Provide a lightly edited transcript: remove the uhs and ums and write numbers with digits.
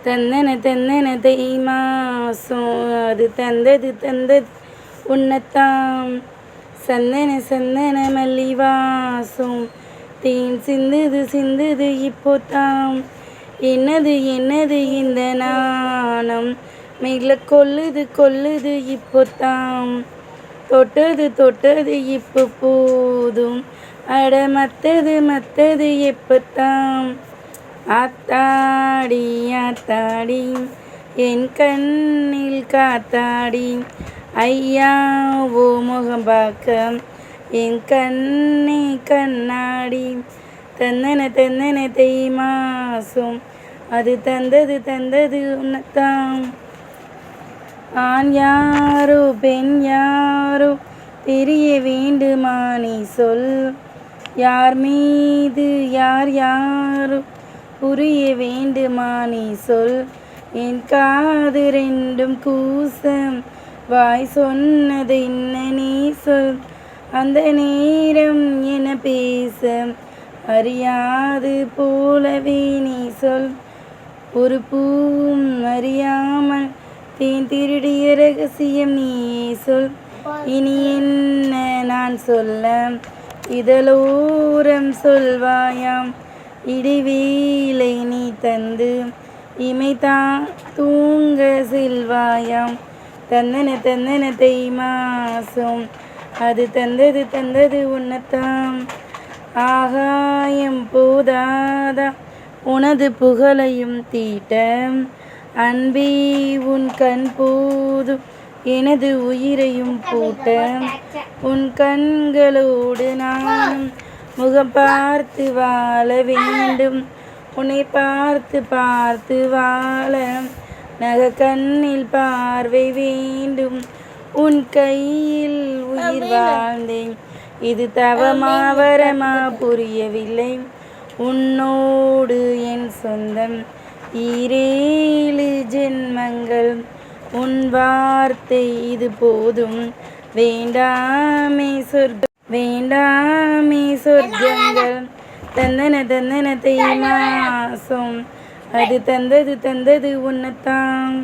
தந்தன தை மாசம் அது தந்தது உன்னத்தாம். சந்தன மல்லி வாசம் தேன் சிந்துது இப்போத்தாம். என்னது இந்த நாணம் மெல்ல கொல்லுது இப்போத்தாம். தொட்டது இப்போ போதும் அட மத்தது எப்பத்தாம். ஆத்தாடி என் கண்ணில் காத்தாடி ஐயா ஓ முகம் பார்க்க என் கண்ணே கண்ணாடி. தந்தன தை மாசம் அது தந்தது உன்னத்தாம். ஆண் யாரோ பெண் யாரோ தெரிய வேண்டுமா நீ சொல். யார் மீது யாரோ புரிய வேண்டுமா நீ சொல். என் காது ரெண்டும் கூசம் வாய் சொன்னது என்ன நீ சொல். அந்த நேரம் என பேச அறியாது போலவே நீ சொல். ஒரு பூவும் அறியாமல் தேன் திருடிய ரகசியம் நீயே சொல். இனி என்ன நான் சொல்ல இதழோரம் சொல்வாயாம். இடிவேளை நீ தந்து இமைதான் தூங்க செல்வாயாம். தந்தன தை மாசம் அது தந்தது உன்னத்தாம். ஆகாயம் போதாதா உனது புகழையும் தீட்ட. அன்பே உன் கண் போதும் எனது உயிரையும் பூட்ட. உன் கண்களோடு நானும் முகம் பார்த்து வாழ வேண்டும். உன்னை பார்த்து வாழ நக கண்ணில் பார்வை வேண்டும். உன் கையில் உயிர் வாழ்ந்தேன் இது தவமா வரமா புரியவில்லை. உன்னோடு என் சொந்தம் 7 ஜென்மங்கள். உன் வார்த்தை இது போதும் வேண்டாமே சொர்க்கங்கள். தந்தன தை மாசம் அது தந்தது உன்னத்தாம்.